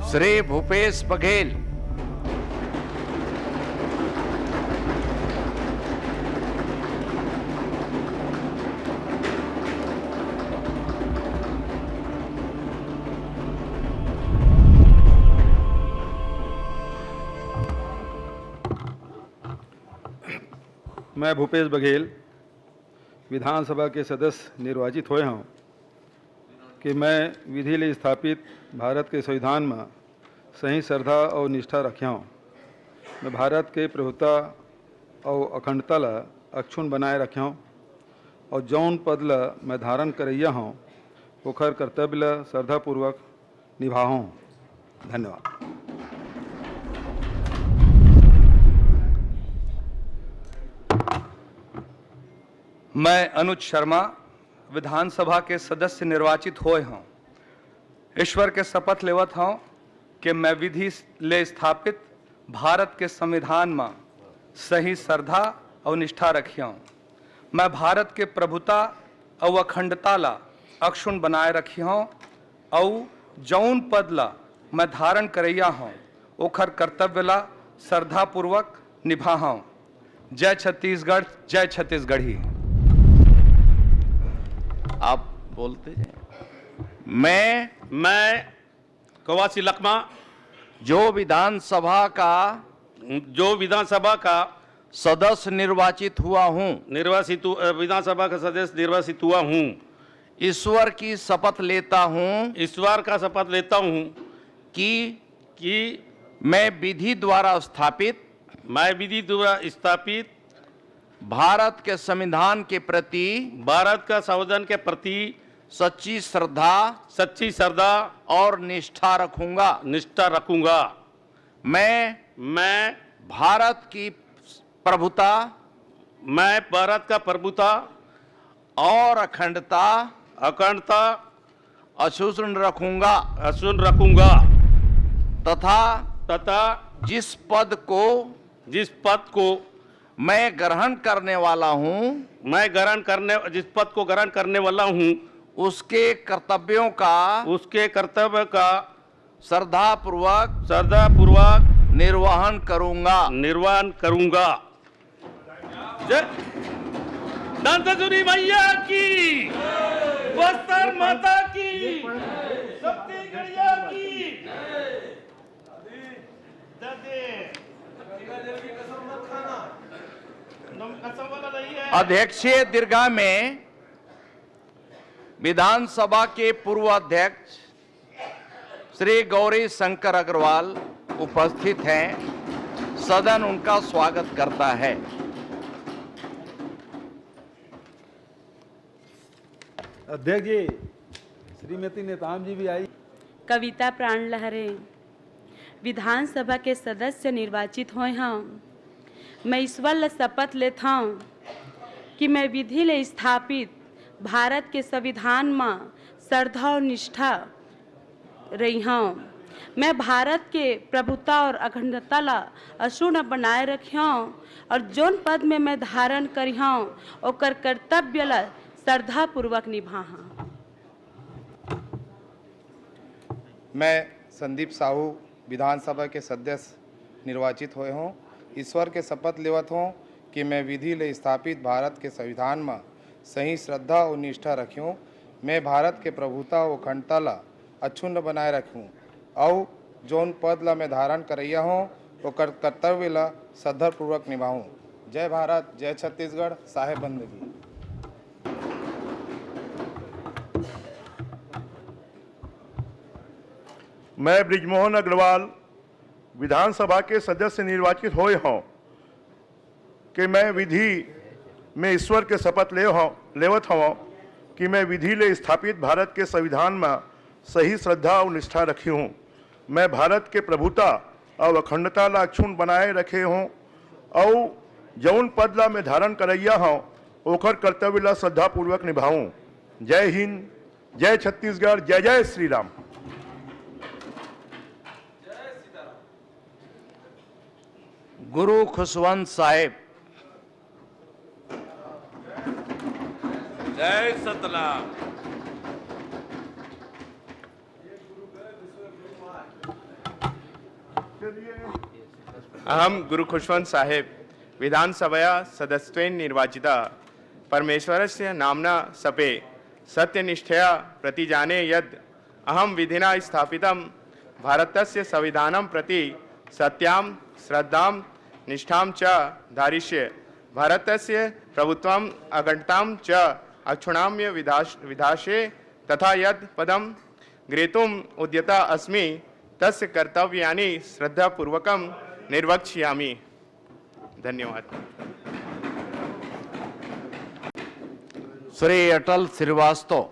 श्री भूपेश बघेल। मैं भूपेश बघेल विधानसभा के सदस्य निर्वाचित हुए हूँ कि मैं विधि ले स्थापित भारत के संविधान में सही श्रद्धा और निष्ठा रखा हूँ। मैं भारत के प्रभुता और अखंडता ला अक्षुण बनाए रखा हूँ और जौन पद ला मैं धारण करैया हूँ ओखर कर्तव्य ला श्रद्धापूर्वक निभाऊँ। धन्यवाद। मैं अनुज शर्मा विधानसभा के सदस्य निर्वाचित हुए हूँ। ईश्वर के शपथ लेवत हूँ कि मैं विधि ले स्थापित भारत के संविधान में सही श्रद्धा और निष्ठा रखी हूँ। मैं भारत के प्रभुता और अखंडता ला अक्षुण बनाए रखी हूँ और जौन पद ला मैं धारण करैया हूँ ओखर कर्तव्य ला श्रद्धापूर्वक निभाऊँ। जय छत्तीसगढ़, जय छत्तीसगढ़ी। आप बोलते जाए। मैं कवासी लकमा जो विधानसभा का सदस्य निर्वाचित हुआ हूँ, विधानसभा का सदस्य निर्वाचित हुआ हूँ, ईश्वर की शपथ लेता हूँ ईश्वर का शपथ लेता हूँ कि मैं विधि द्वारा स्थापित भारत के संविधान के प्रति सच्ची श्रद्धा और निष्ठा रखूंगा। मैं भारत का प्रभुता और अखंडता अक्षुण्ण रखूंगा तथा जिस पद को मैं ग्रहण करने वाला हूँ उसके कर्तव्य का श्रद्धापूर्वक निर्वहन करूंगा। दंतजुरी मैया की, बस्तर माता की, छत्तीसगढ़िया की। अध्यक्षीय दीर्घा में विधानसभा के पूर्व अध्यक्ष श्री गौरी शंकर अग्रवाल उपस्थित हैं। सदन उनका स्वागत करता है। अध्यक्ष जी श्रीमती नेताम जी भी आई। कविता प्राण लहरे विधानसभा के सदस्य निर्वाचित हुए हैं। मैं ईश्वर ले शपथ लेता हूँ कि मैं विधि ले स्थापित भारत के संविधान में श्रद्धा और निष्ठा रही हूँ। मैं भारत के प्रभुता और अखंडता ला अक्षुण्ण बनाए रखी हूँ और जौन पद में मैं धारण करी हूँ ओकर कर्तव्य ला श्रद्धापूर्वक निभाऊँ। मैं संदीप साहू विधानसभा के सदस्य निर्वाचित हुए हूँ। ईश्वर के शपथ लेवत हूँ कि मैं विधि ले स्थापित भारत के संविधान में सही श्रद्धा और निष्ठा रखूँ। मैं भारत के प्रभुता और अखंडता ला अक्षुण्ण बनाए रखूँ और जौन पद ला मैं धारण करैया हूँ वो कर्तव्य ला श्रद्धापूर्वक निभाऊँ। जय भारत, जय छत्तीसगढ़। साहेब बंदगी। मैं ब्रिजमोहन अग्रवाल विधानसभा के सदस्य निर्वाचित हुए हूँ कि मैं विधि में ईश्वर के शपथ लेवत हूँ कि मैं विधि ले स्थापित भारत के संविधान में सही श्रद्धा और निष्ठा रखी हूँ। मैं भारत के प्रभुता और अखंडता ला अक्षुण्ण बनाए रखे हूँ और जौन पद ला मैं धारण करैया हूँ ओखर कर्तव्य ला श्रद्धापूर्वक निभाऊँ। जय हिंद, जय छत्तीसगढ़, जय जय श्री राम। गुरु खुशवंत साहेब। जय सतनाम। अहम गुरु खुशवंत साहेब विधानसभया सदस्यत्वेन निर्वाचिता परमेश्वरस्य नाम्ना सपे सत्यनिष्ठया प्रतिजाने यद् अहम विधिना स्थापितं भारतस्य संविधानं प्रति सत्यां श्रद्धां निष्ठां च धारिष्ये भारतस्य प्रभुत्वम् अखण्डतां च अक्षुणाम्य विधास्ये तथा यद् पदं ग्रहीतुम् उद्यता अस्मि तस्य कर्तव्यानि श्रद्धापूर्वकं निर्वक्ष्यामि। धन्यवाद। श्री अटल श्रीवास्तव।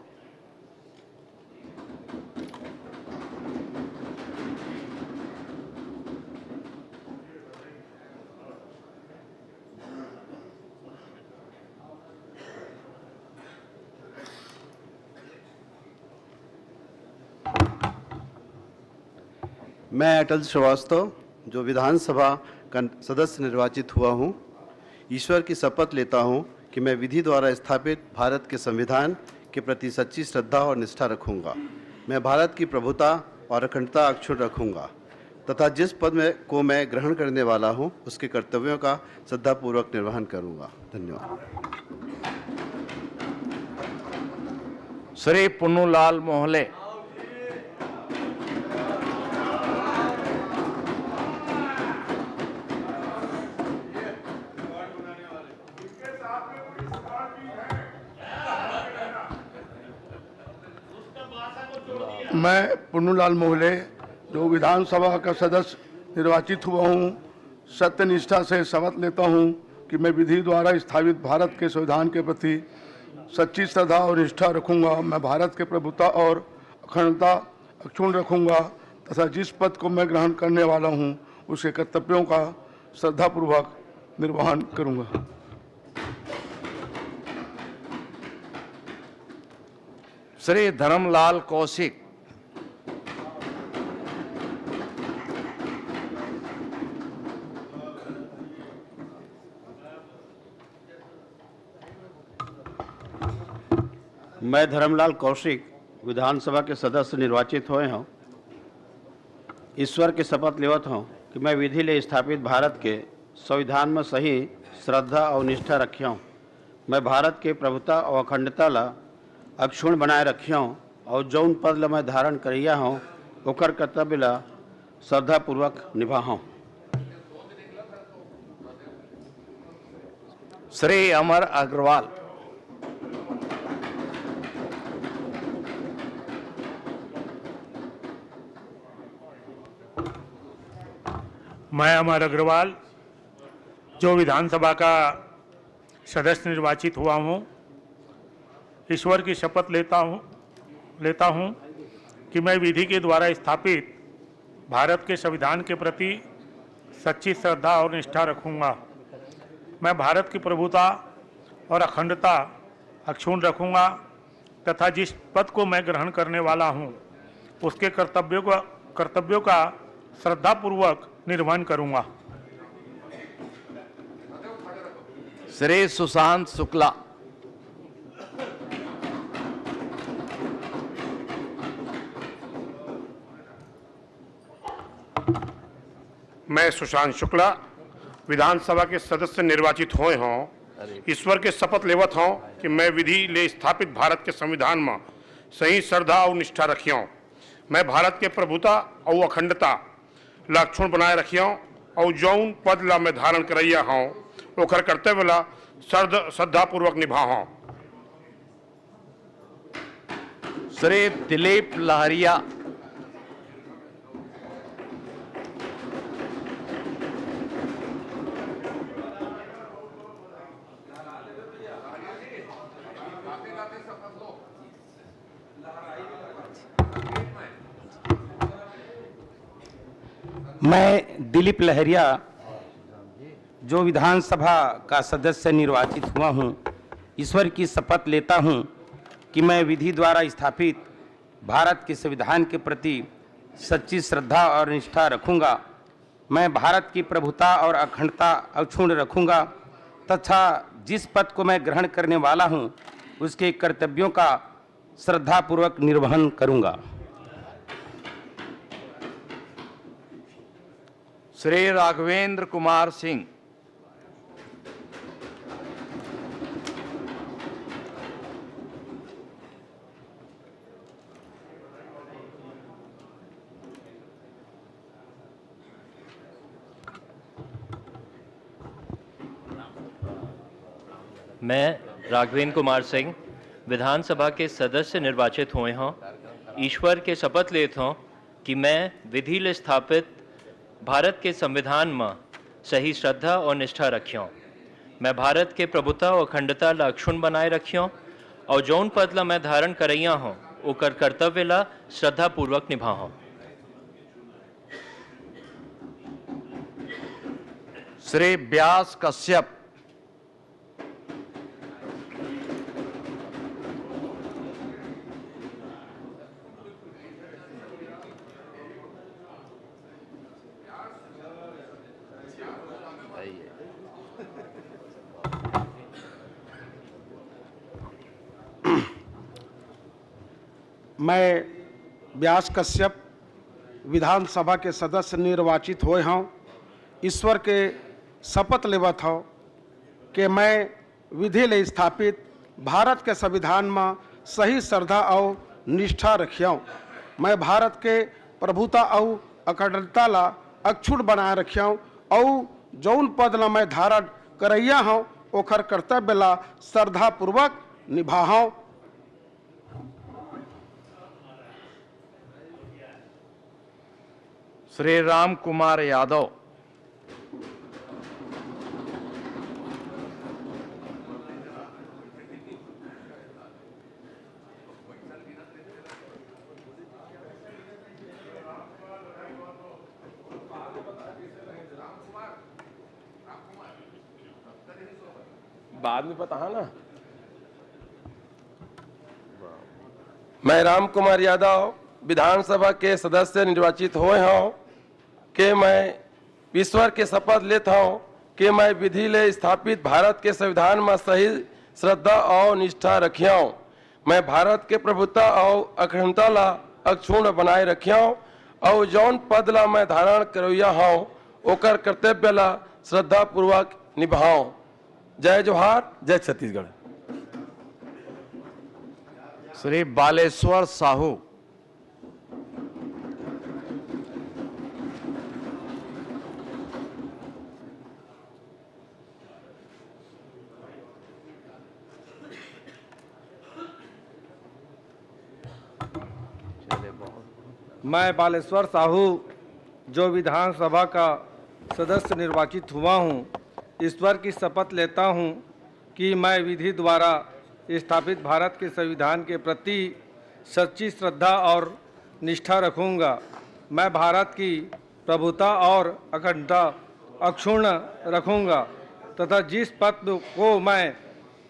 मैं अटल श्रीवास्तव जो विधानसभा का सदस्य निर्वाचित हुआ हूँ, ईश्वर की शपथ लेता हूँ कि मैं विधि द्वारा स्थापित भारत के संविधान के प्रति सच्ची श्रद्धा और निष्ठा रखूँगा। मैं भारत की प्रभुता और अखंडता अक्षुण्ण रखूँगा तथा जिस पद को मैं ग्रहण करने वाला हूँ उसके कर्तव्यों का श्रद्धापूर्वक निर्वहन करूँगा। धन्यवाद। श्री पुन्नूलाल मोहले। मैं पुन्नूलाल मोहले जो विधानसभा का सदस्य निर्वाचित हुआ हूँ, सत्यनिष्ठा से शपथ लेता हूँ कि मैं विधि द्वारा स्थापित भारत के संविधान के प्रति सच्ची श्रद्धा और निष्ठा रखूँगा। मैं भारत के प्रभुता और अखंडता अक्षुण्ण रखूँगा तथा जिस पद को मैं ग्रहण करने वाला हूँ उसके कर्तव्यों का श्रद्धापूर्वक निर्वहन करूँगा। श्री धर्मलाल कौशिक। मैं धर्मलाल कौशिक विधानसभा के सदस्य निर्वाचित हुए हूँ। ईश्वर की शपथ लेवत हूँ कि मैं विधि ले स्थापित भारत के संविधान में सही श्रद्धा और निष्ठा रखिया हूँ। मैं भारत के प्रभुता और अखंडता ला अक्षुण्ण बनाए रखिया हूँ और जौन पद ला मैं धारण करिया हूँ ओकर कर्तव्य ला श्रद्धापूर्वक निभा हूँ। श्री अमर अग्रवाल। मैं अमर अग्रवाल जो विधानसभा का सदस्य निर्वाचित हुआ हूँ, ईश्वर की शपथ लेता हूँ कि मैं विधि के द्वारा स्थापित भारत के संविधान के प्रति सच्ची श्रद्धा और निष्ठा रखूँगा। मैं भारत की प्रभुता और अखंडता अक्षुण्ण रखूँगा तथा जिस पद को मैं ग्रहण करने वाला हूँ उसके कर्तव्यों का श्रद्धापूर्वक निर्वहन करूँगा। श्री सुशांत शुक्ला। मैं सुशांत शुक्ला विधानसभा के सदस्य निर्वाचित हुए हूँ। ईश्वर के शपथ लेवत हूँ कि मैं विधि ले स्थापित भारत के संविधान में सही श्रद्धा और निष्ठा रखिया। मैं भारत के प्रभुता और अखंडता ला अक्षुण्ण बनाए रखिया और जौन पद ला मैं धारण करैया हूँ ओकर कर्तव्य ला श्रद्धापूर्वक निभा हूँ। श्री दिलीप लहरिया। मैं दिलीप लहरिया जो विधानसभा का सदस्य निर्वाचित हुआ हूँ, ईश्वर की शपथ लेता हूँ कि मैं विधि द्वारा स्थापित भारत के संविधान के प्रति सच्ची श्रद्धा और निष्ठा रखूँगा। मैं भारत की प्रभुता और अखंडता अक्षुण्ण रखूँगा तथा जिस पद को मैं ग्रहण करने वाला हूँ उसके कर्तव्यों का श्रद्धापूर्वक निर्वहन करूँगा। श्री राघवेंद्र कुमार सिंह, मैं राघवेंद्र कुमार सिंह विधानसभा के सदस्य निर्वाचित हुए हों, ईश्वर के शपथ लेता हूँ कि मैं विधि ले स्थापित भारत के संविधान में सही श्रद्धा और निष्ठा रखियों। मैं भारत के प्रभुता और अखंडता ला अक्षुण्ण बनाए रखियों और जौन पद ला मैं धारण करैया हूँ ओकर कर्तव्य ला श्रद्धा पूर्वक निभाऊं। श्री व्यास कश्यप, मैं व्यास कश्यप विधानसभा के सदस्य निर्वाचित हुए हूँ। ईश्वर के शपथ लेवत हूँ कि मैं विधि ले स्थापित भारत के संविधान में सही श्रद्धा और निष्ठा रखियों। मैं भारत के प्रभुता और अखंडता ला अक्षुण्ण बनाए रखियों और जौन पद ला मैं धारण करैया हूँ ओकर कर्तव्य ला श्रद्धा पूर्वक निभाऊं। श्री राम कुमार यादव, बाद में पता है ना। मैं राम कुमार यादव विधानसभा के सदस्य निर्वाचित हुए हूँ कि मैं ईश्वर के शपथ लेता हूँ कि मैं विधि ले स्थापित भारत के संविधान में सही श्रद्धा और निष्ठा रखियों। मैं भारत के प्रभुता और अखंडता ला अक्षुण्ण बनाए रखियों और जौन पद ला मैं धारण करैया हूँ ओकर कर्तव्य ला श्रद्धा पूर्वक निभाऊं। जय जोहार, जय छत्तीसगढ़। श्री बालेश्वर साहू, मैं बालेश्वर साहू जो विधानसभा का सदस्य निर्वाचित हुआ हूँ, ईश्वर की शपथ लेता हूँ कि मैं विधि द्वारा स्थापित भारत के संविधान के प्रति सच्ची श्रद्धा और निष्ठा रखूँगा। मैं भारत की प्रभुता और अखंडता अक्षुण्ण रखूँगा तथा जिस पद को मैं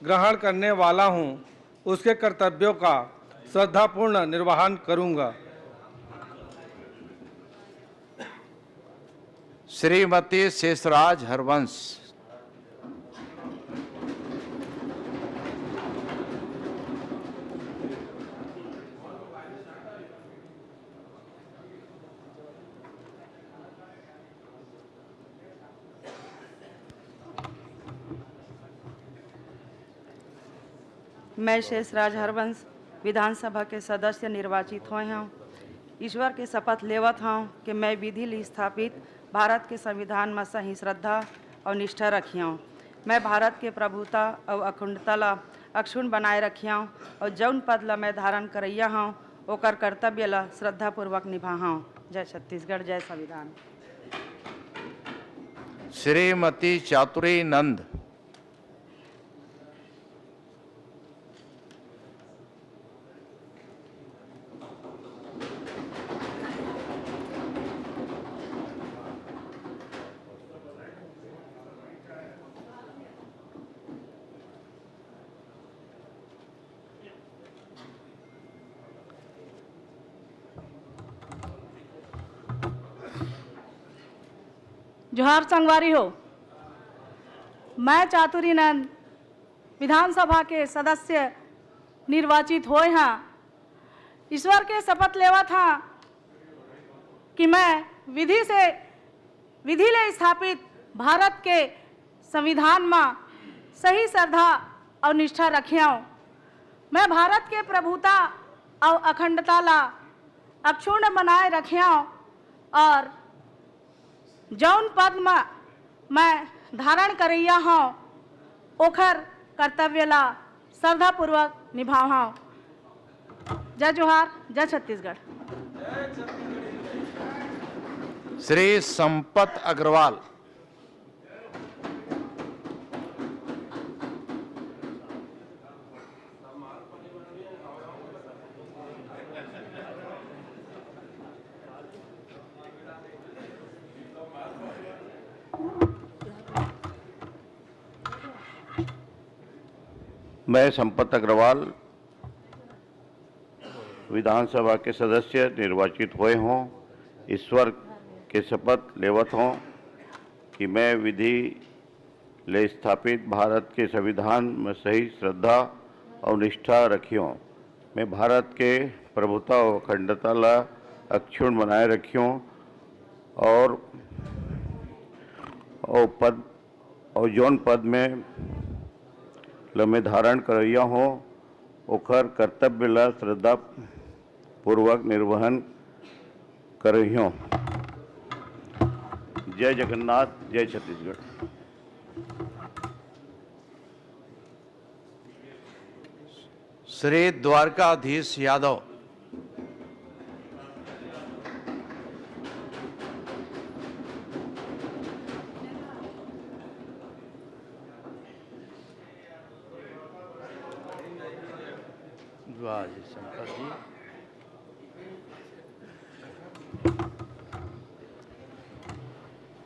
ग्रहण करने वाला हूँ उसके कर्तव्यों का श्रद्धापूर्ण निर्वहन करूँगा। श्रीमती शेषराज हरवंश, मैं शेषराज हरवंश विधानसभा के सदस्य निर्वाचित हुए हूँ। ईश्वर के शपथ लेवत हूँ कि मैं विधि ले स्थापित भारत के संविधान में सही श्रद्धा और निष्ठा रखियों। मैं भारत के प्रभुता और अखंडता ला अक्षुण्ण बनाए रखियों और जौन पद ला मैं धारण करैया हूँ ओकर कर्तव्य ला श्रद्धा पूर्वक निभाऊं। जय छत्तीसगढ़, जय संविधान। श्रीमती चातुरी नंद, जोहार संगवारी हो। मैं चातुरी नंद विधानसभा के सदस्य निर्वाचित होए हाँ। ईश्वर के शपथ लेवा था कि मैं विधि ले स्थापित भारत के संविधान में सही श्रद्धा और निष्ठा रखियो। मैं भारत के प्रभुता और अखंडता ला अक्षुण्ण बनाए रखियो और जौन पद में मैं धारण करैया हूँ ओखर कर्तव्य ला श्रद्धापूर्वक निभाऊँ। जय जोहार, जय छत्तीसगढ़। श्री संपत अग्रवाल। मैं संपत अग्रवाल विधानसभा के सदस्य निर्वाचित हुए हों, ईश्वर के शपथ लेवत हों कि मैं विधि ले स्थापित भारत के संविधान में सही श्रद्धा और निष्ठा रखियों। मैं भारत के प्रभुता और अखंडता ला अक्षुण्ण बनाए रखियों और जौन पद में मैं धारण करैया हो ओखर कर्तव्य ला श्रद्धा पूर्वक निर्वहन करहियो। जय जगन्नाथ, जय छत्तीसगढ़। श्री द्वारकाधीश यादव।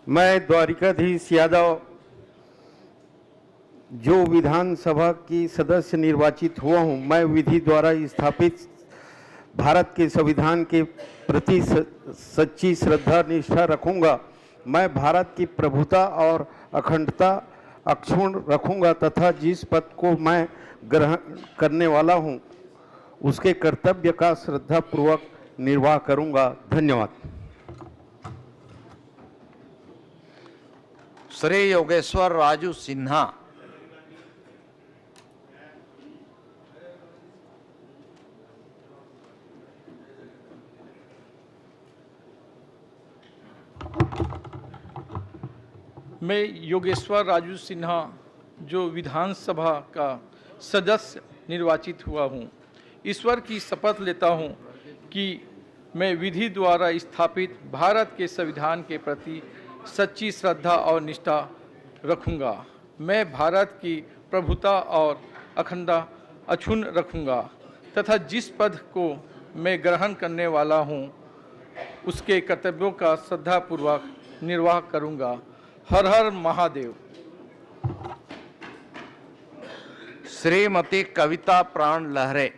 मैं द्वारिकाधीश यादव जो विधानसभा की सदस्य निर्वाचित हुआ हूं, मैं विधि द्वारा स्थापित भारत के संविधान के प्रति सच्ची श्रद्धा निष्ठा रखूंगा। मैं भारत की प्रभुता और अखंडता अक्षुण्ण रखूंगा तथा जिस पद को मैं ग्रहण करने वाला हूं उसके कर्तव्य का श्रद्धापूर्वक निर्वाह करूंगा। धन्यवाद। श्री योगेश्वर राजू सिन्हा। मैं योगेश्वर राजू सिन्हा जो विधानसभा का सदस्य निर्वाचित हुआ हूँ, ईश्वर की शपथ लेता हूँ कि मैं विधि द्वारा स्थापित भारत के संविधान के प्रति सच्ची श्रद्धा और निष्ठा रखूंगा। मैं भारत की प्रभुता और अखंडता अक्षुण्ण रखूंगा तथा जिस पद को मैं ग्रहण करने वाला हूं उसके कर्तव्यों का श्रद्धापूर्वक निर्वाह करूंगा। हर हर महादेव। श्रीमती कविता प्राण लहरे।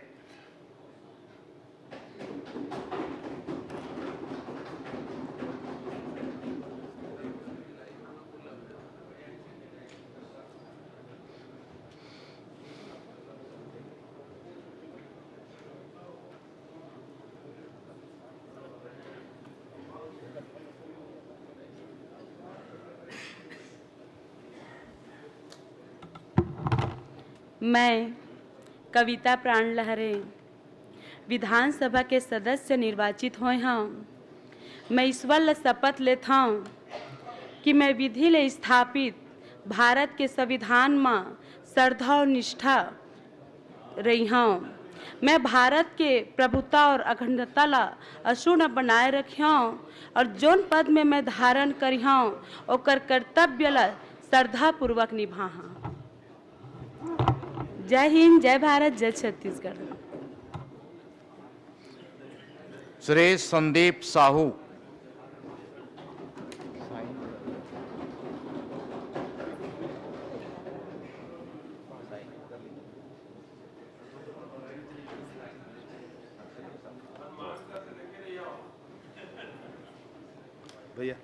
मैं कविता प्राण लहरे विधानसभा के सदस्य निर्वाचित हुए हूँ। मैं ईश्वर ला शपथ लेता हूँ कि मैं विधि ले स्थापित भारत के संविधान में श्रद्धा और निष्ठा रही हूँ। मैं भारत के प्रभुता और अखंडता ला अक्षुण्ण बनाए रखी हूँ और जौन पद में मैं धारण करी हूँ ओकर कर्तव्य ला श्रद्धापूर्वक निभाऊँ। जय हिंद, जय भारत, जय छत्तीसगढ़। श्री संदीप साहू। भैया,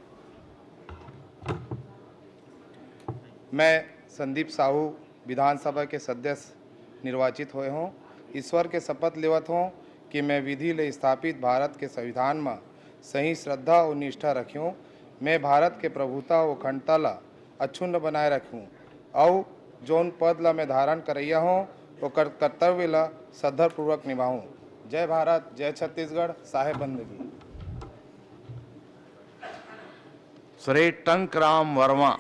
मैं संदीप साहू विधानसभा के सदस्य निर्वाचित हुए हों, ईश्वर के शपथ लेवत हों कि मैं विधि ले स्थापित भारत के संविधान में सही श्रद्धा और निष्ठा रखियों। मैं भारत के प्रभुता व अखंडता ला अक्षुण्ण बनाए रखूं और जौन पद ला मैं धारण करैया हूँ वो कर्तव्य ला श्रद्धापूर्वक निभाऊं। जय भारत, जय छत्तीसगढ़, साहेब बंदगी। श्री टंकराम वर्मा।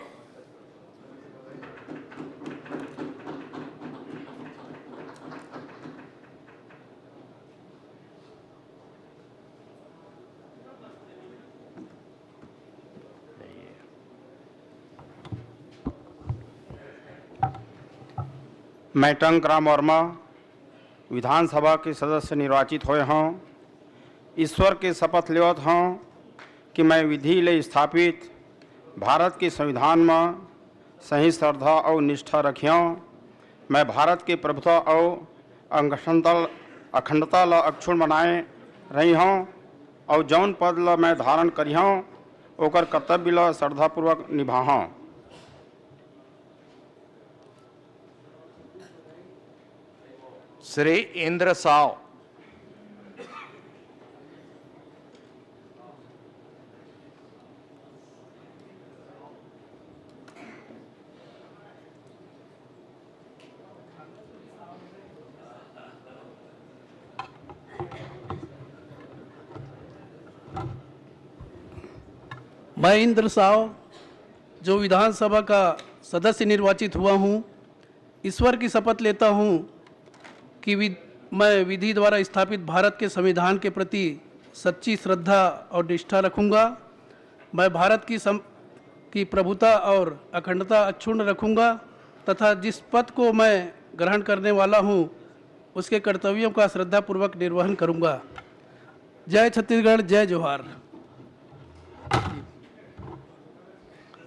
मैं टंकराम वर्मा विधानसभा के सदस्य निर्वाचित हुए हूँ। ईश्वर के शपथ लेवत हूँ कि मैं विधि ले स्थापित भारत के संविधान में सही श्रद्धा और निष्ठा रखियों। मैं भारत के प्रभुता और अखंडता ला अक्षुण्ण बनाए रही हूँ और जौन पद ला मैं धारण करी हूँ ओकर कर्तव्य ला श्रद्धापूर्वक निभाऊँ। श्री इंद्र साव। मैं इंद्र साव जो विधानसभा का सदस्य निर्वाचित हुआ हूँ, ईश्वर की शपथ लेता हूँ कि मैं विधि द्वारा स्थापित भारत के संविधान के प्रति सच्ची श्रद्धा और निष्ठा रखूंगा। मैं भारत की प्रभुता और अखंडता अक्षुण्ण रखूंगा तथा जिस पद को मैं ग्रहण करने वाला हूं उसके कर्तव्यों का श्रद्धापूर्वक निर्वहन करूंगा। जय छत्तीसगढ़, जय जोहार।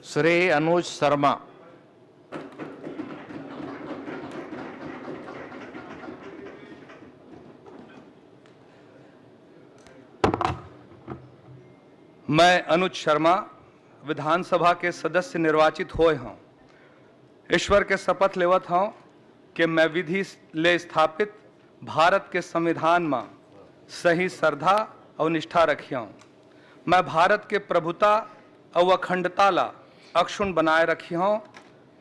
श्री अनुज शर्मा। मैं अनुज शर्मा विधानसभा के सदस्य निर्वाचित हुए हूँ। ईश्वर के शपथ लेवत हूँ कि मैं विधि ले स्थापित भारत के संविधान में सही श्रद्धा और निष्ठा रखियों। मैं भारत के प्रभुता और अखंडता ला अक्षुण्ण बनाए रखियों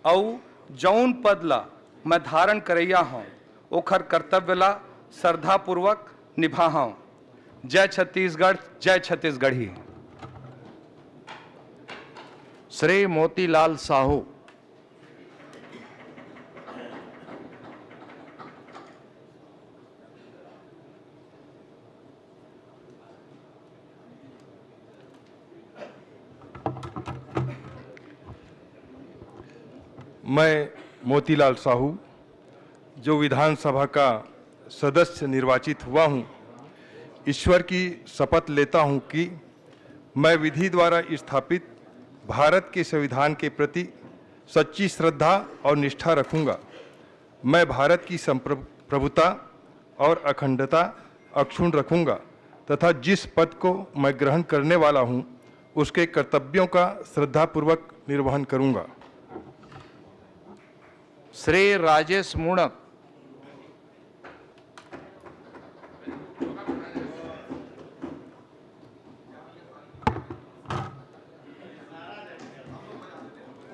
और जौन पद ला मैं धारण करैया हूँ ओखर कर्तव्य ला श्रद्धापूर्वक निभाऊँ। जय छत्तीसगढ़, जय छत्तीसगढ़ी। श्री मोतीलाल साहू। मैं मोतीलाल साहू जो विधानसभा का सदस्य निर्वाचित हुआ हूं, ईश्वर की शपथ लेता हूं कि मैं विधि द्वारा स्थापित भारत के संविधान के प्रति सच्ची श्रद्धा और निष्ठा रखूंगा। मैं भारत की संप्रभुता और अखंडता अक्षुण्ण रखूंगा तथा जिस पद को मैं ग्रहण करने वाला हूं उसके कर्तव्यों का श्रद्धापूर्वक निर्वहन करूंगा। श्री राजेश मुणक।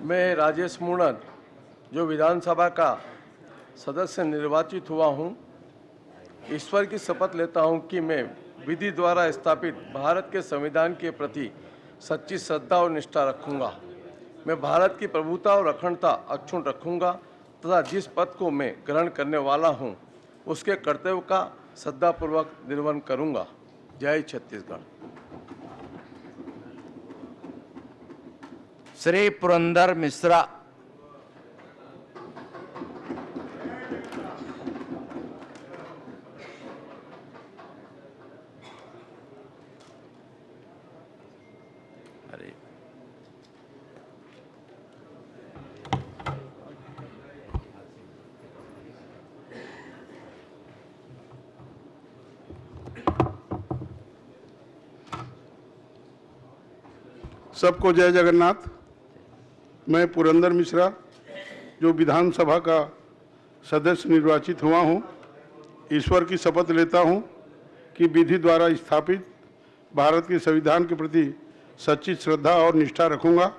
मैं राजेश मुणत जो विधानसभा का सदस्य निर्वाचित हुआ हूं, ईश्वर की शपथ लेता हूं कि मैं विधि द्वारा स्थापित भारत के संविधान के प्रति सच्ची श्रद्धा और निष्ठा रखूंगा। मैं भारत की प्रभुता और अखंडता अक्षुण्ण रखूंगा तथा जिस पद को मैं ग्रहण करने वाला हूं उसके कर्तव्य का श्रद्धापूर्वक निर्वहन करूंगा। जय छत्तीसगढ़। श्री पुरंदर मिश्रा। सबको जय जगन्नाथ। मैं पुरंदर मिश्रा जो विधानसभा का सदस्य निर्वाचित हुआ हूँ, ईश्वर की शपथ लेता हूँ कि विधि द्वारा स्थापित भारत के संविधान के प्रति सच्ची श्रद्धा और निष्ठा रखूंगा।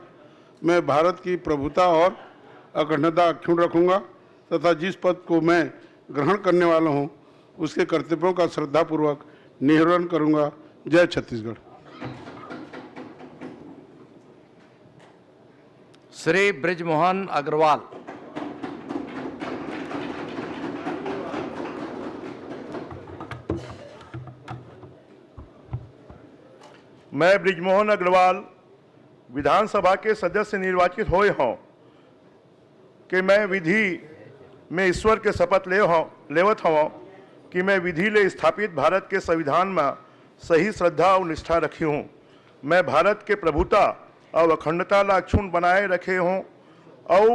मैं भारत की प्रभुता और अखंडता अक्षुण्ण रखूंगा तथा जिस पद को मैं ग्रहण करने वाला हूं उसके कर्तव्यों का श्रद्धापूर्वक निर्वहन करूंगा। जय छत्तीसगढ़। श्री ब्रिजमोहन अग्रवाल। मैं ब्रिजमोहन अग्रवाल विधानसभा के सदस्य निर्वाचित हुए हूँ कि मैं विधि में ईश्वर के शपथ लेवत हूँ कि मैं विधि ले स्थापित भारत के संविधान में सही श्रद्धा और निष्ठा रखी हूँ। मैं भारत के प्रभुता और अखंडता ला अक्षुण्ण बनाए रखे हूँ और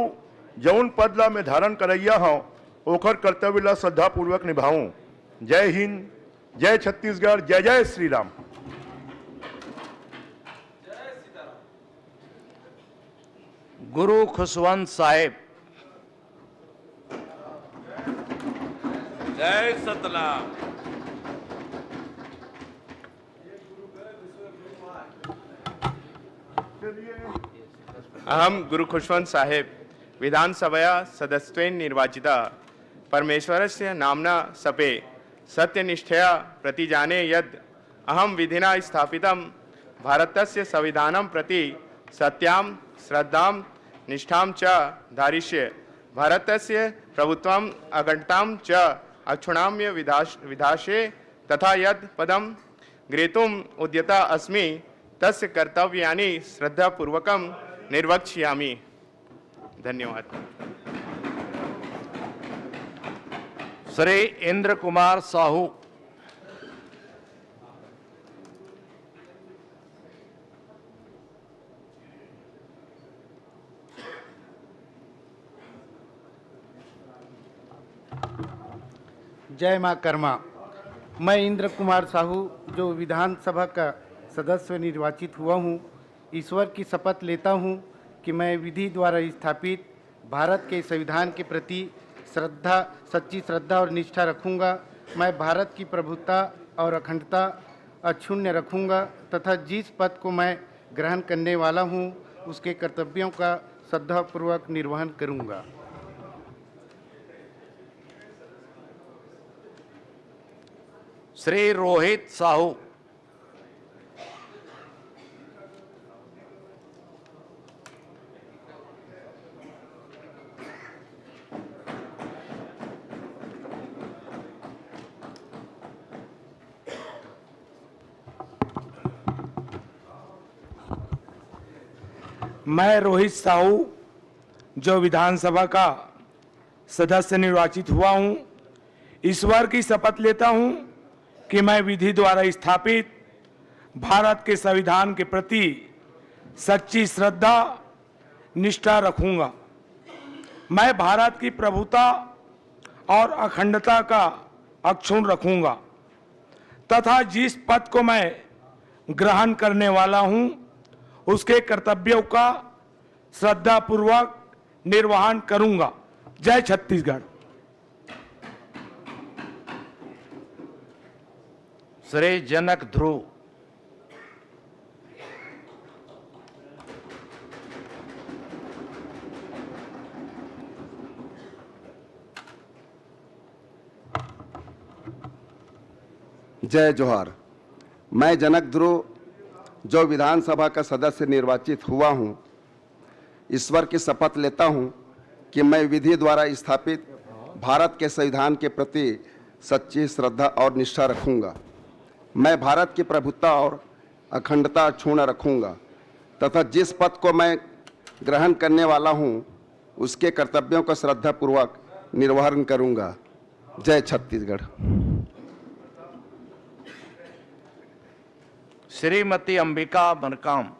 जौन पद ला मैं धारण करैया हूँ ओकर कर्तव्य ला श्रद्धापूर्वक निभाऊँ। जय हिंद, जय छत्तीसगढ़, जय जय श्री राम। गुरु खुशवंत साहेब। जय सतनाम। अहम गुरु खुशवंत साहेब विधानसभा सदस्यत्वेन निर्वाचिता परमेश्वरस्य नाम्ना सपे सत्यनिष्ठया प्रतिजाने यद् अहम विधिना स्थापितं भारतस्य संविधानं प्रति सत्यां श्रद्धां निष्ठां च धारिष्ये। भारतस्य प्रभुत्वम् अखण्डतां च अक्षुण्णाम्य विधास्ये तथा यद् पदं ग्रहीतुम् उद्यता अस्मि तस्य कर्तव्यानि श्रद्धापूर्वकं निर्वक्ष्यामि। धन्यवाद। श्री इंद्र कुमार साहू। जय माँ कर्मा। मैं इंद्र कुमार साहू जो विधानसभा का सदस्य निर्वाचित हुआ हूँ, ईश्वर की शपथ लेता हूँ कि मैं विधि द्वारा स्थापित भारत के संविधान के प्रति सच्ची श्रद्धा और निष्ठा रखूँगा। मैं भारत की प्रभुता और अखंडता अक्षुण्ण रखूँगा तथा जिस पद को मैं ग्रहण करने वाला हूँ उसके कर्तव्यों का श्रद्धापूर्वक निर्वहन करूँगा। श्री रोहित साहू। मैं रोहित साहू जो विधानसभा का सदस्य निर्वाचित हुआ हूं, ईश्वर की शपथ लेता हूं कि मैं विधि द्वारा स्थापित भारत के संविधान के प्रति सच्ची श्रद्धा निष्ठा रखूंगा। मैं भारत की प्रभुता और अखंडता का अक्षुण्ण रखूंगा तथा जिस पद को मैं ग्रहण करने वाला हूं उसके कर्तव्यों का श्रद्धापूर्वक निर्वहन करूंगा। जय छत्तीसगढ़। श्री जनक ध्रुव। जय जोहार। मैं जनक ध्रुव जो विधानसभा का सदस्य निर्वाचित हुआ हूं, ईश्वर की शपथ लेता हूं कि मैं विधि द्वारा स्थापित भारत के संविधान के प्रति सच्ची श्रद्धा और निष्ठा रखूंगा। मैं भारत की प्रभुता और अखंडता अक्षुण्ण रखूंगा तथा जिस पद को मैं ग्रहण करने वाला हूं उसके कर्तव्यों का श्रद्धापूर्वक निर्वहन करूंगा। जय छत्तीसगढ़। श्रीमती अंबिका मरकाम।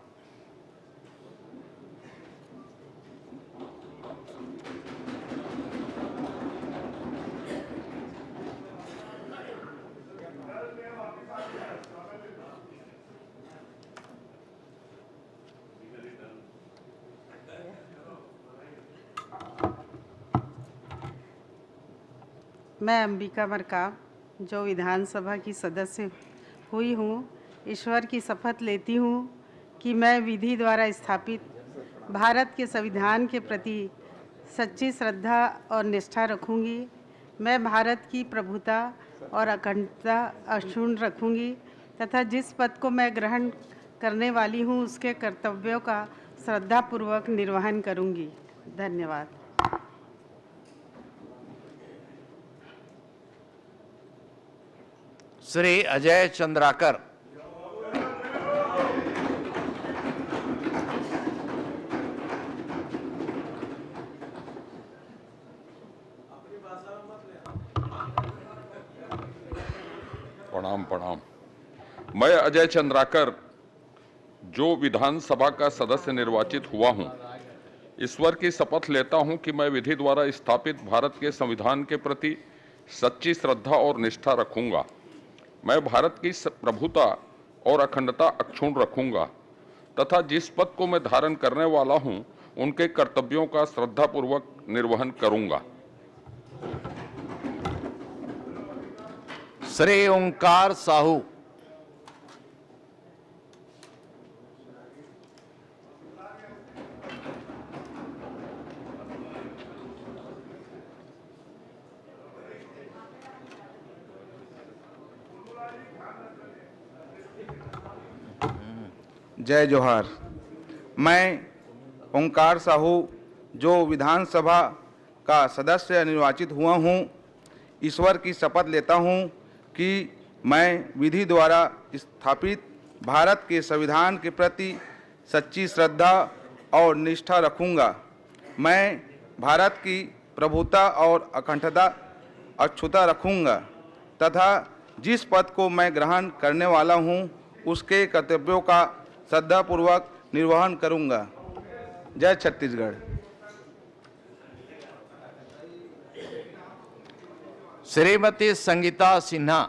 मैं अंबिका मरकाम जो विधानसभा की सदस्य हुई हूँ, ईश्वर की शपथ लेती हूँ कि मैं विधि द्वारा स्थापित भारत के संविधान के प्रति सच्ची श्रद्धा और निष्ठा रखूंगी। मैं भारत की प्रभुता और अखंडता अक्षुण्ण रखूंगी तथा जिस पद को मैं ग्रहण करने वाली हूं उसके कर्तव्यों का श्रद्धापूर्वक निर्वहन करूंगी। धन्यवाद। श्री अजय चंद्राकर। प्रणाम। मैं अजय चंद्राकर जो विधानसभा का सदस्य निर्वाचित हुआ हूं, ईश्वर की शपथ लेता हूं कि मैं विधि द्वारा स्थापित भारत के संविधान के प्रति सच्ची श्रद्धा और निष्ठा रखूंगा। मैं भारत की प्रभुता और अखंडता अक्षुण्ण रखूंगा तथा जिस पद को मैं धारण करने वाला हूं उनके कर्तव्यों का श्रद्धापूर्वक निर्वहन करूंगा। श्री ओंकार साहू। जय जोहार। मैं ओंकार साहू जो विधानसभा का सदस्य निर्वाचित हुआ हूँ, ईश्वर की शपथ लेता हूँ कि मैं विधि द्वारा स्थापित भारत के संविधान के प्रति सच्ची श्रद्धा और निष्ठा रखूँगा। मैं भारत की प्रभुता और अखंडता अक्षुण्ण रखूँगा तथा जिस पद को मैं ग्रहण करने वाला हूँ उसके कर्तव्यों का श्रद्धापूर्वक निर्वहन करूँगा। जय छत्तीसगढ़। श्रीमती संगीता सिन्हा।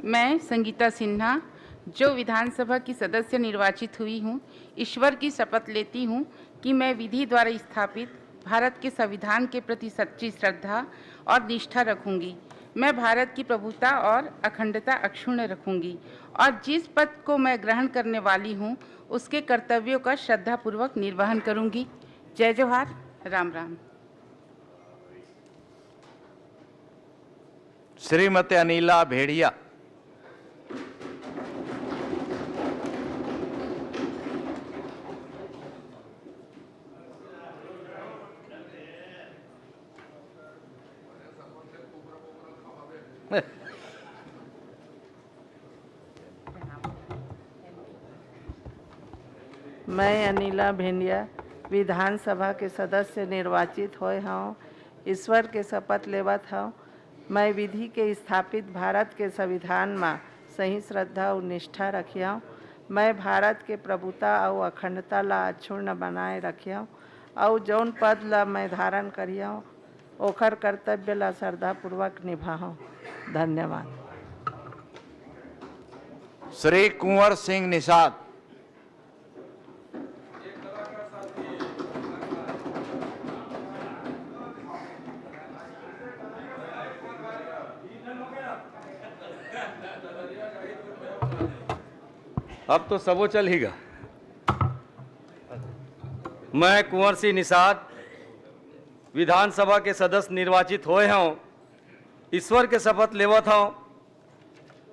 मैं संगीता सिन्हा जो विधानसभा की सदस्य निर्वाचित हुई हूँ, ईश्वर की शपथ लेती हूँ कि मैं विधि द्वारा स्थापित भारत के संविधान के प्रति सच्ची श्रद्धा और निष्ठा रखूंगी। मैं भारत की प्रभुता और अखंडता अक्षुण्ण रखूंगी और जिस पद को मैं ग्रहण करने वाली हूँ उसके कर्तव्यों का श्रद्धापूर्वक निर्वहन करूंगी। जय जोहार। राम राम। श्रीमती अनिला भेड़िया। मैं अनिला भेंडिया विधानसभा के सदस्य निर्वाचित होए हूँ। ईश्वर के शपथ लेवत हूँ मैं विधि के स्थापित भारत के संविधान में सही श्रद्धा और निष्ठा रखियो। मैं भारत के प्रभुता और अखंडता ला अक्षुण्ण बनाए रखियो और जौन पद ला मैं धारण करियो ओखर कर्तव्य ला श्रद्धापूर्वक निभाऊँ। धन्यवाद। श्री कुंवर सिंह निषाद। अब तो सबो चल हीगा। मैं कुंवर सिंह निषाद विधानसभा के सदस्य निर्वाचित होए हूँ। ईश्वर के शपथ लेवत हूँ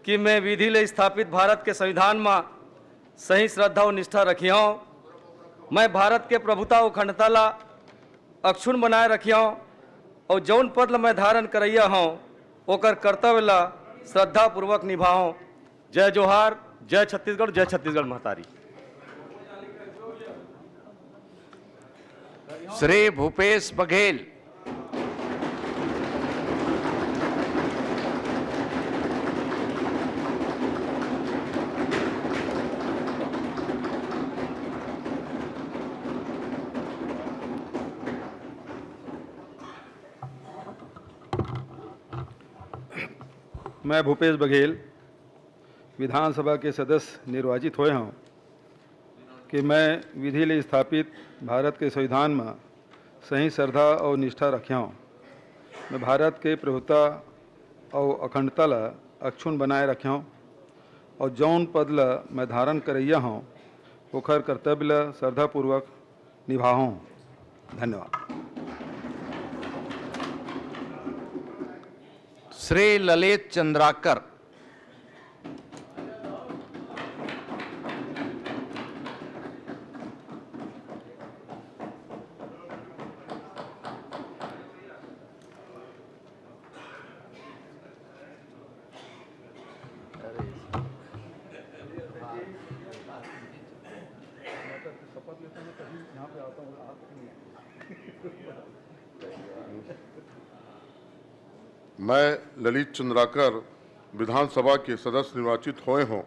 कि मैं विधि ले स्थापित भारत के संविधान में सही श्रद्धा और निष्ठा रखियो। मैं भारत के प्रभुता और अखंडता ला अक्षुण्ण बनाए रखियो और जौन पद ला मैं धारण करैया हूँ ओकर कर्तव्य ला श्रद्धापूर्वक निभाऊँ। जय जोहार। जय छत्तीसगढ़। जय छत्तीसगढ़ महतारी। श्री भूपेश बघेल। मैं भूपेश बघेल विधानसभा के सदस्य निर्वाचित हुए हूँ कि मैं विधि ले स्थापित भारत के संविधान में सही श्रद्धा और निष्ठा रखा हूँ। मैं भारत के प्रभुता और अखंडता ला अक्षुण बनाए रखा हूँ और जौन पद ला मैं धारण करैया हूँ ओखर कर्तव्य ला श्रद्धापूर्वक निभाऊँ। धन्यवाद। श्री ललित चंद्राकर। मैं ललित चंद्राकर विधानसभा के सदस्य निर्वाचित हुए हों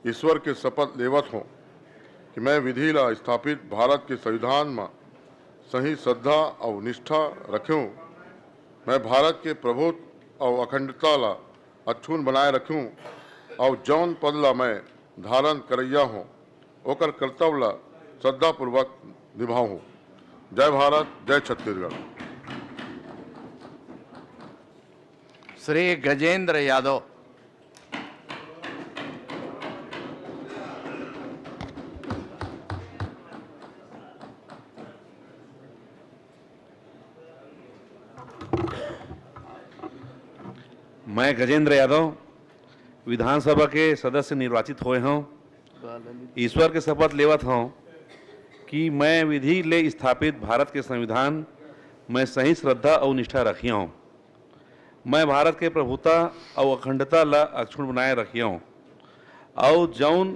ईश्वर के शपथ लेवत हों कि मैं विधि ला स्थापित भारत के संविधान में सही श्रद्धा और निष्ठा रखूं। मैं भारत के प्रभुत्व और अखंडता ला अक्षुण बनाए रखूं और जौन पद ला मैं धारण करैया हूँ ओकर कर्तव्य ला श्रद्धापूर्वक निभाऊं। जय भारत, जय छत्तीसगढ़। श्री गजेंद्र यादव। मैं गजेंद्र यादव विधानसभा के सदस्य निर्वाचित हुए हूँ ईश्वर के शपथ लेवत हूँ कि मैं विधि ले स्थापित भारत के संविधान में सही श्रद्धा और निष्ठा रखी हूँ। मैं भारत के प्रभुता और अखंडता ला अक्षुण बनाए रखी हूँ और जौन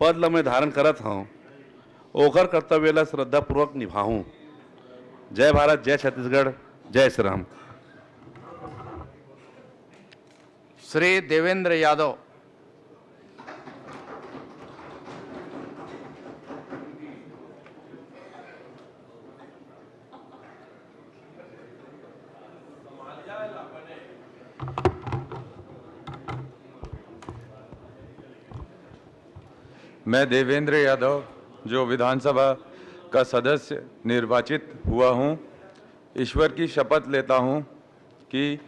पद ला मैं धारण करत हूँ ओकर कर्तव्य ला श्रद्धापूर्वक निभाऊँ। जय भारत, जय छत्तीसगढ़, जय श्री राम। श्री देवेंद्र यादव। मैं देवेंद्र यादव जो विधानसभा का सदस्य निर्वाचित हुआ हूं, ईश्वर की शपथ लेता हूं कि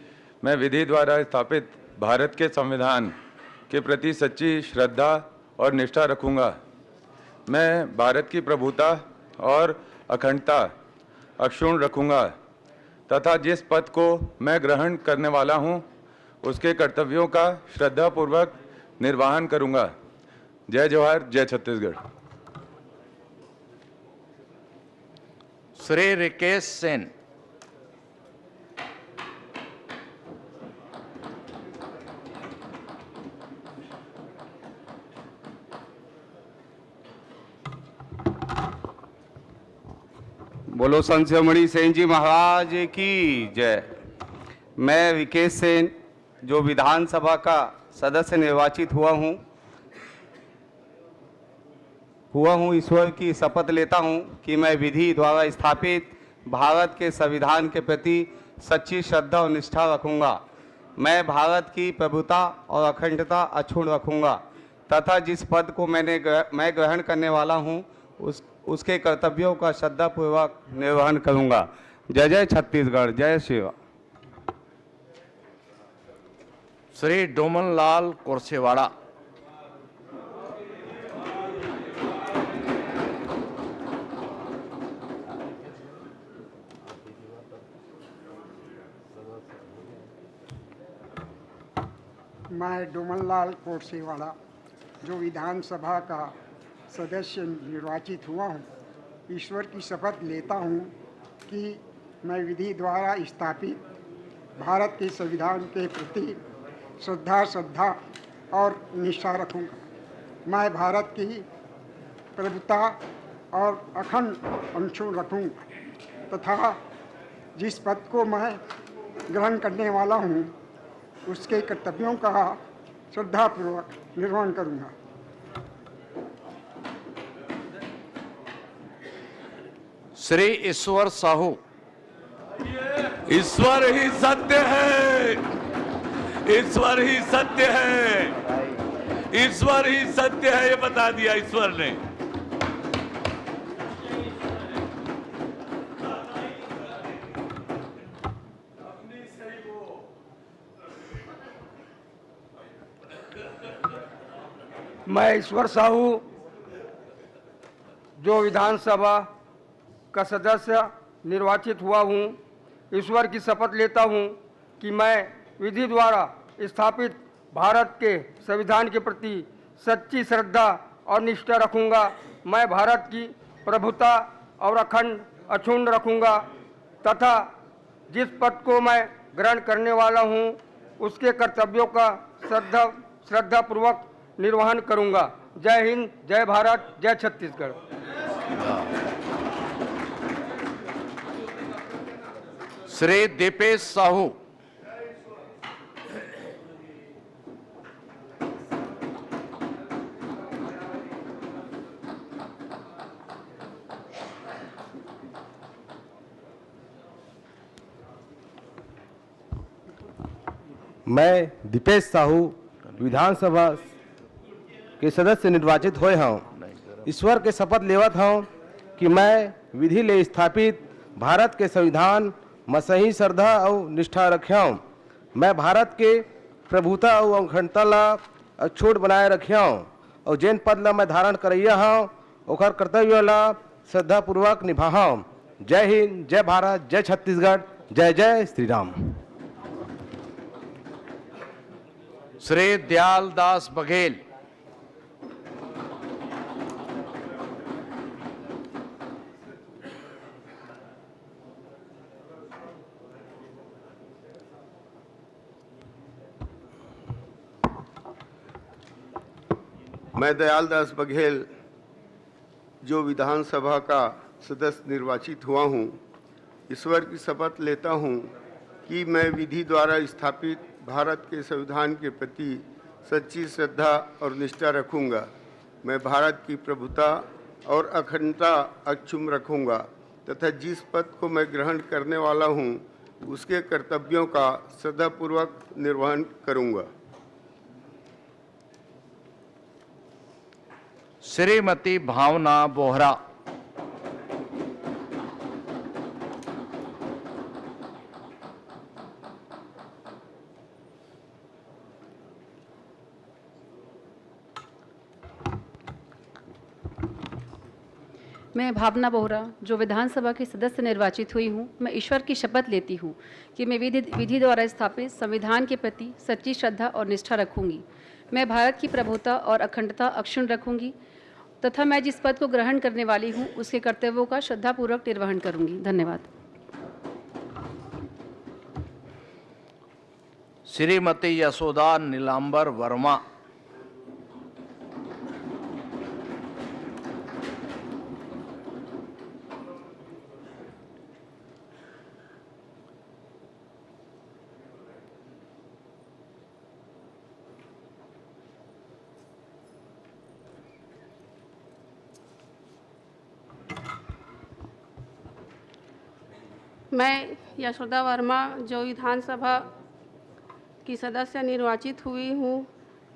मैं विधि द्वारा स्थापित भारत के संविधान के प्रति सच्ची श्रद्धा और निष्ठा रखूंगा। मैं भारत की प्रभुता और अखंडता अक्षुण्ण रखूंगा तथा जिस पद को मैं ग्रहण करने वाला हूं उसके कर्तव्यों का श्रद्धापूर्वक निर्वहन करूंगा। जय जवाहर, जय छत्तीसगढ़। श्री रिकेश सेन। बोलो संत शिरोमणि सेन जी महाराज की जय। मैं विकेश सेन जो विधानसभा का सदस्य निर्वाचित हुआ हूँ ईश्वर की शपथ लेता हूँ कि मैं विधि द्वारा स्थापित भारत के संविधान के प्रति सच्ची श्रद्धा और निष्ठा रखूँगा। मैं भारत की प्रभुता और अखंडता अक्षुण्ण रखूँगा तथा जिस पद को मैं ग्रहण करने वाला हूँ उसके कर्तव्यों का श्रद्धापूर्वक निर्वहन करूँगा। जय जय छत्तीसगढ़, जय श्री राम। श्री डोमन लाल कोरसेवाड़ा। मैं डोमनलाल कोरसेवाड़ा जो विधानसभा का सदस्य निर्वाचित हुआ हूँ ईश्वर की शपथ लेता हूँ कि मैं विधि द्वारा स्थापित भारत के संविधान के प्रति श्रद्धा और निष्ठा रखूँगा। मैं भारत की प्रभुता और अखंड अक्षुण्ण रखूँगा तथा जिस पद को मैं ग्रहण करने वाला हूँ उसके कर्तव्यों का श्रद्धापूर्वक निर्वहन करूँगा। श्री ईश्वर साहू। ईश्वर ही सत्य है, ईश्वर ही सत्य है, ईश्वर ही सत्य है, ये बता दिया ईश्वर ने। मैं ईश्वर साहू जो विधानसभा का सदस्य निर्वाचित हुआ हूँ, ईश्वर की शपथ लेता हूँ कि मैं विधि द्वारा स्थापित भारत के संविधान के प्रति सच्ची श्रद्धा और निष्ठा रखूँगा। मैं भारत की प्रभुता और अखंड रखूँगा तथा जिस पद को मैं ग्रहण करने वाला हूँ उसके कर्तव्यों का श्रद्धापूर्वक निर्वहन करूँगा। जय हिंद, जय भारत, जय छत्तीसगढ़। श्री दीपेश साहू। मैं दीपेश साहू विधानसभा के सदस्य निर्वाचित हुए हूँ। ईश्वर के शपथ लेवत हूँ कि मैं विधि ले स्थापित भारत के संविधान में सही श्रद्धा और निष्ठा रखियाँ। मैं भारत के प्रभुता और अखंडता ला अक्षुण्ण बनाए रखियाँ और जैन पद ला मैं धारण करैया हूँ ओकर कर्तव्य ला श्रद्धापूर्वक निभाऊँ। जय हिंद, जय भारत, जय छत्तीसगढ़, जय जय श्री राम। श्री दयाल दास बघेल। मैं दयाल दास बघेल जो विधानसभा का सदस्य निर्वाचित हुआ हूँ, ईश्वर की शपथ लेता हूँ कि मैं विधि द्वारा स्थापित भारत के संविधान के प्रति सच्ची श्रद्धा और निष्ठा रखूँगा। मैं भारत की प्रभुता और अखंडता अक्षुण्ण रखूँगा तथा जिस पद को मैं ग्रहण करने वाला हूँ उसके कर्तव्यों का श्रद्धापूर्वक निर्वहन करूँगा। श्रीमती भावना बोहरा। मैं भावना बोहरा जो विधानसभा की सदस्य निर्वाचित हुई हूँ, मैं ईश्वर की शपथ लेती हूँ कि मैं विधि द्वारा स्थापित संविधान के प्रति सच्ची श्रद्धा और निष्ठा रखूंगी। मैं भारत की प्रभुता और अखंडता अक्षुण्ण रखूंगी तथा मैं जिस पद को ग्रहण करने वाली हूँ उसके कर्तव्यों का श्रद्धापूर्वक निर्वहन करूंगी। धन्यवाद। श्रीमती यशोदा नीलांबर वर्मा। मैं यशोदा वर्मा जो विधानसभा की सदस्य निर्वाचित हुई हूँ,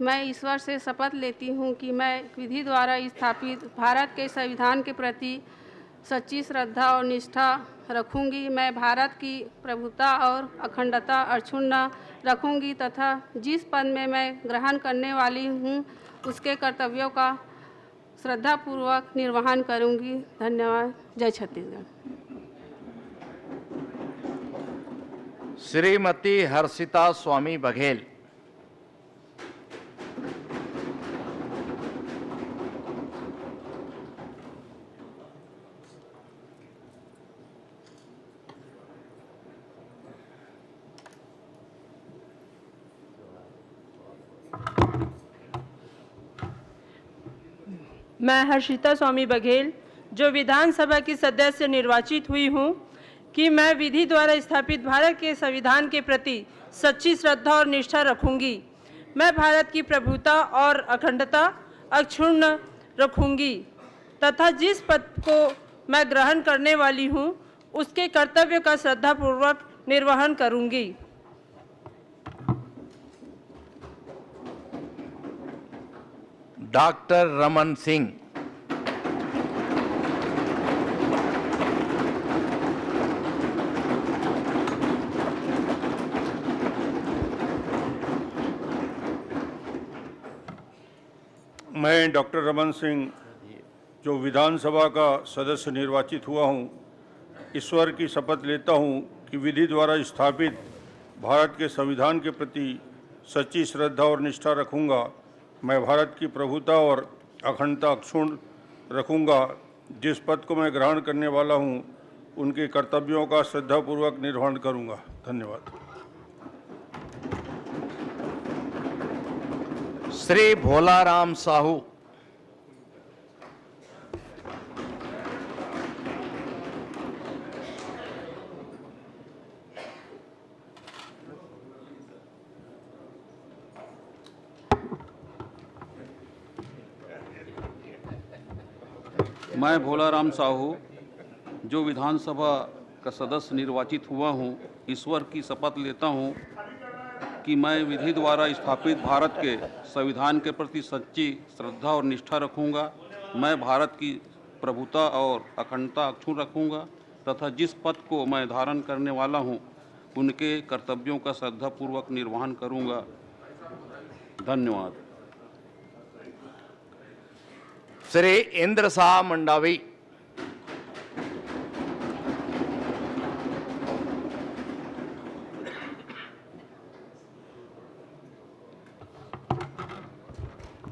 मैं ईश्वर से शपथ लेती हूँ कि मैं विधि द्वारा स्थापित भारत के संविधान के प्रति सच्ची श्रद्धा और निष्ठा रखूँगी। मैं भारत की प्रभुता और अखंडता अक्षुण्ण रखूँगी तथा जिस पद में मैं ग्रहण करने वाली हूँ उसके कर्तव्यों का श्रद्धापूर्वक निर्वहन करूँगी। धन्यवाद। जय छत्तीसगढ़। श्रीमती हर्षिता स्वामी बघेल। मैं हर्षिता स्वामी बघेल जो विधानसभा की सदस्य निर्वाचित हुई हूँ कि मैं विधि द्वारा स्थापित भारत के संविधान के प्रति सच्ची श्रद्धा और निष्ठा रखूंगी। मैं भारत की प्रभुता और अखंडता अक्षुण्ण रखूंगी तथा जिस पद को मैं ग्रहण करने वाली हूँ उसके कर्तव्य का श्रद्धापूर्वक निर्वहन करूंगी। डॉक्टर रमन सिंह। मैं डॉक्टर रमन सिंह जो विधानसभा का सदस्य निर्वाचित हुआ हूं, ईश्वर की शपथ लेता हूं कि विधि द्वारा स्थापित भारत के संविधान के प्रति सच्ची श्रद्धा और निष्ठा रखूंगा। मैं भारत की प्रभुता और अखंडता अक्षुण्ण रखूंगा। जिस पद को मैं ग्रहण करने वाला हूं, उनके कर्तव्यों का श्रद्धापूर्वक निर्वहन करूंगा। धन्यवाद। श्री भोलाराम साहू। मैं भोलाराम साहू जो विधानसभा का सदस्य निर्वाचित हुआ हूं, ईश्वर की शपथ लेता हूं कि मैं विधि द्वारा स्थापित भारत के संविधान के प्रति सच्ची श्रद्धा और निष्ठा रखूंगा। मैं भारत की प्रभुता और अखंडता अक्षुण्ण रखूंगा तथा जिस पद को मैं धारण करने वाला हूं, उनके कर्तव्यों का श्रद्धापूर्वक निर्वहन करूंगा। धन्यवाद। श्री इंद्र शाह मंडावी।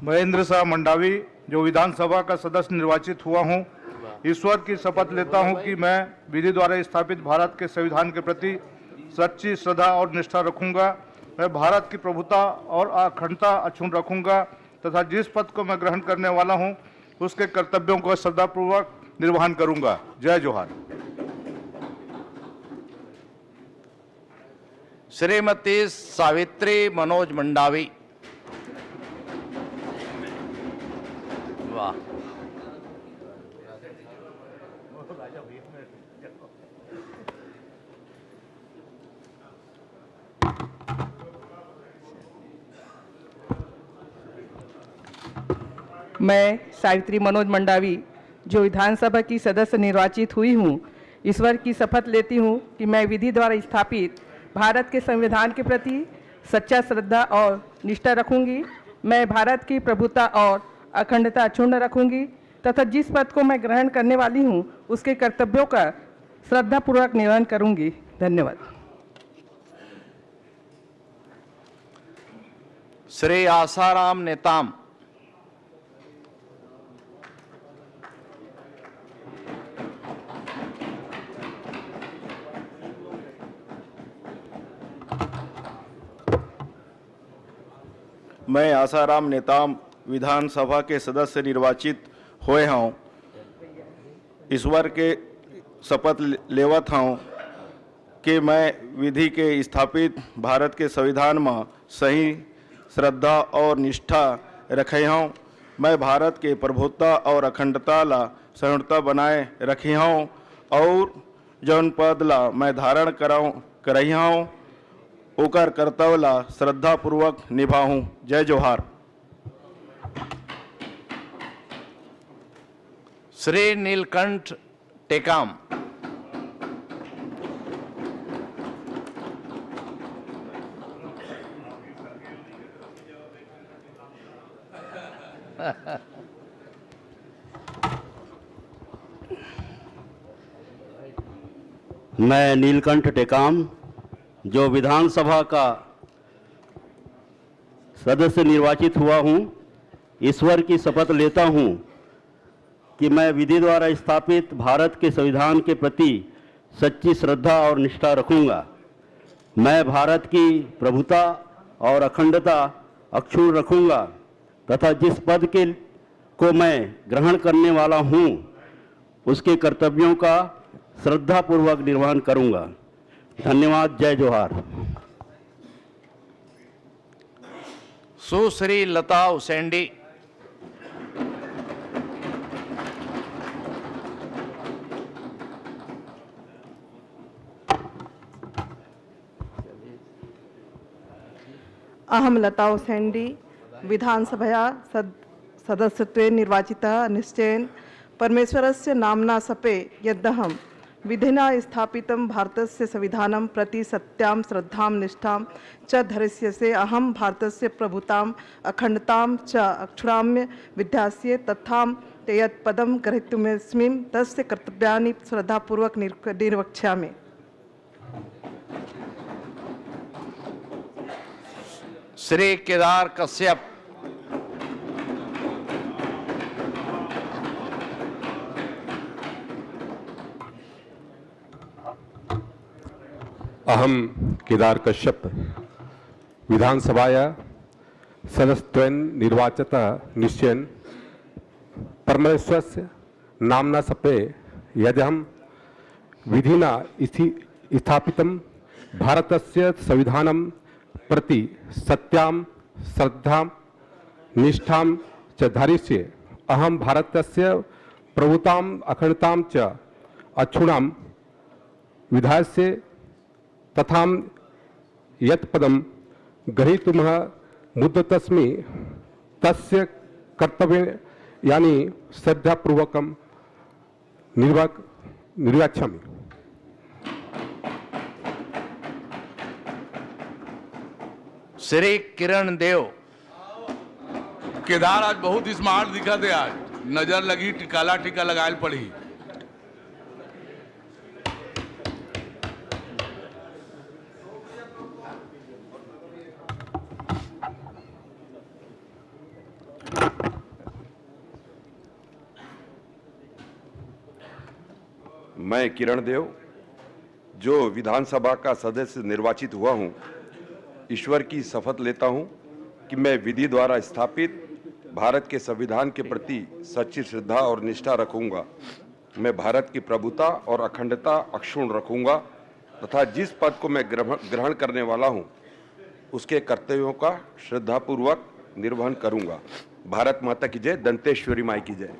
महेंद्र शाह मंडावी जो विधानसभा का सदस्य निर्वाचित हुआ हूं, ईश्वर की शपथ लेता हूं कि मैं विधि द्वारा स्थापित भारत के संविधान के प्रति सच्ची श्रद्धा और निष्ठा रखूंगा। मैं भारत की प्रभुता और अखंडता अक्षुण्ण रखूंगा तथा जिस पद को मैं ग्रहण करने वाला हूं, उसके कर्तव्यों को श्रद्धापूर्वक निर्वहन करूंगा। जय जोहार। श्रीमती सावित्री मनोज मंडावी। वाह। मैं सावित्री मनोज मंडावी जो विधानसभा की सदस्य निर्वाचित हुई हूँ, ईश्वर की शपथ लेती हूँ कि मैं विधि द्वारा स्थापित भारत के संविधान के प्रति सच्चा श्रद्धा और निष्ठा रखूंगी। मैं भारत की प्रभुता और अखंडता अक्षुण्ण रखूंगी तथा जिस पद को मैं ग्रहण करने वाली हूँ, उसके कर्तव्यों का श्रद्धापूर्वक निर्वहन करूंगी। धन्यवाद। श्री आसाराम नेताम। मैं आसाराम नेताम विधानसभा के सदस्य निर्वाचित हुए हूँ, ईश्वर के शपथ लेवत हूँ कि मैं विधि के स्थापित भारत के संविधान में सही श्रद्धा और निष्ठा रखे हूँ। मैं भारत के प्रभुता और अखंडता ला सहिष्णुता बनाए रखी हूँ और जौन पद ला मैं धारण करही हूँ, ओकर कर्तव्य ला श्रद्धापूर्वक निभाऊं। जय जोहार। श्री नीलकंठ टेकाम। मैं नीलकंठ टेकाम जो विधानसभा का सदस्य निर्वाचित हुआ हूं, ईश्वर की शपथ लेता हूं कि मैं विधि द्वारा स्थापित भारत के संविधान के प्रति सच्ची श्रद्धा और निष्ठा रखूंगा। मैं भारत की प्रभुता और अखंडता अक्षुण्ण रखूंगा तथा जिस पद को मैं ग्रहण करने वाला हूं, उसके कर्तव्यों का श्रद्धापूर्वक निर्वहन करूंगा। धन्यवाद। जय जोहार। सुश्री लता उसेंडी। अहम लता उसेंडी विधानसभा सदस्यत्वेन निर्वाचितः निश्चयेन परमेश्वरस्य नाम्ना सपे यदहं विधिना स्थापितं भारतस्य संविधानं प्रति सत्यां श्रद्धां निष्ठां च धरिष्यसे अहं भारतस्य प्रभुताम् अखण्डतां च अक्षुणाम्य विद्यास्ये तथा ते यत् पदं ग्रहीतुमस्मि तस्य कर्तव्यानि श्रद्धापूर्वक निर्वक्ष्यामि। श्री केदार कश्यप। अहम केदार कश्यप विधानसभाया सदस्यत्वेन निर्वाचितः निश्चयेन परमेश्वरस्य नाम्ना सपे यदहं विधिना स्थापितं भारतस्य संविधानं प्रति सत्यां श्रद्धां निष्ठां च धारयिष्ये अहं भारतस्य प्रभुताम् अखण्डतां च अक्षुणां विधास्ये तथा यत् पदं ग्रहीतुमः मुद्यतस्मि तस्य कर्तव्यानि श्रद्धापूर्वकं निर्वक्ष्यामि। श्री किरण देव। केदार आज बहुत स्मार्ट दिखा थे, आज नजर लगी काला टीका लगायल पड़ी। मैं किरण देव जो विधानसभा का सदस्य निर्वाचित हुआ हूं, ईश्वर की शपथ लेता हूं कि मैं विधि द्वारा स्थापित भारत के संविधान के प्रति सच्ची श्रद्धा और निष्ठा रखूंगा। मैं भारत की प्रभुता और अखंडता अक्षुण्ण रखूंगा तथा जिस पद को मैं ग्रहण करने वाला हूं, उसके कर्तव्यों का श्रद्धापूर्वक निर्वहन करूंगा। भारत माता की जय, दंतेश्वरी माई की जय।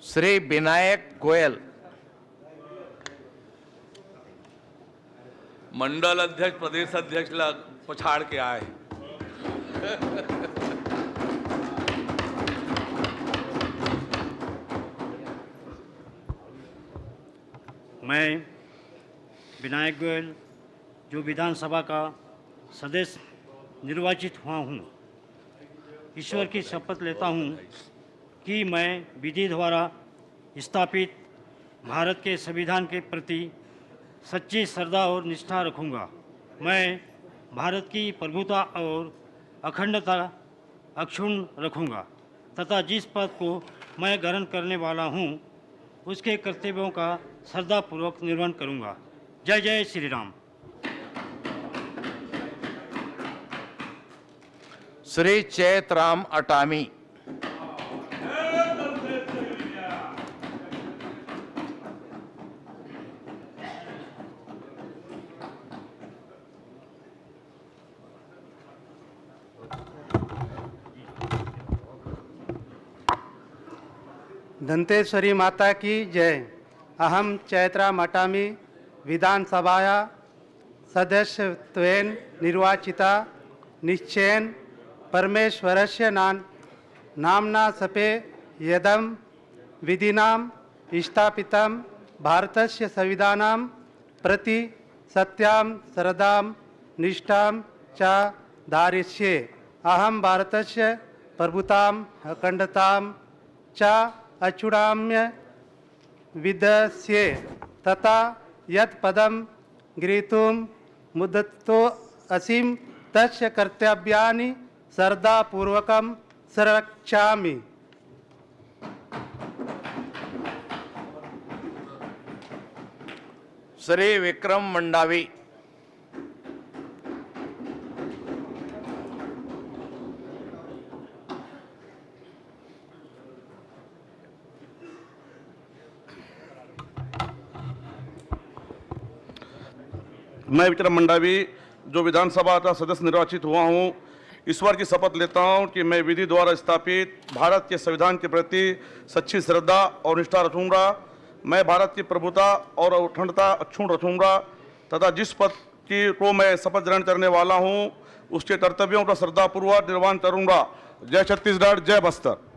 श्री विनायक गोयल। मंडल अध्यक्ष प्रदेश अध्यक्ष पछाड़ के आए। मैं विनायक गोयल जो विधानसभा का सदस्य निर्वाचित हुआ हूँ, ईश्वर की शपथ लेता हूँ कि मैं विधि द्वारा स्थापित भारत के संविधान के प्रति सच्ची श्रद्धा और निष्ठा रखूंगा। मैं भारत की प्रभुता और अखंडता अक्षुण्ण रखूंगा तथा जिस पद को मैं ग्रहण करने वाला हूं, उसके कर्तव्यों का श्रद्धापूर्वक निर्वहन करूंगा। जय जय श्री राम। श्री चैतराम अटामी। दंतेश्वरी माता की जय। अहम चैत्रा मटामी विधानसभाया सदस्यत्वेन निर्वाचिता निश्चयेन परमेश्वरस्य नाम्ना सपे यदं विधिनां स्थापितं भारतस्य संविधानं प्रति सत्यां श्रद्धां निष्ठां च धारयिष्ये अहं भारतस्य प्रभुताम् अखण्डतां च अक्षुणाम्य विद्यस्ये तथा यत् पदं ग्रहीतुं मुद्यतो अस्मि तस्य कर्तव्यानि श्रद्धापूर्वकं संरक्षामि। श्री विक्रम मंडावी। मैं विक्रम मंडावी जो विधानसभा का सदस्य निर्वाचित हुआ हूं, ईश्वर की शपथ लेता हूं कि मैं विधि द्वारा स्थापित भारत के संविधान के प्रति सच्ची श्रद्धा और निष्ठा रखूंगा। मैं भारत की प्रभुता और अखंडता अक्षुण्ण रखूंगा तथा जिस पद को मैं शपथ ग्रहण करने वाला हूं, उसके कर्तव्यों का श्रद्धापूर्वक निर्वहन करूंगा। जय छत्तीसगढ़, जय बस्तर।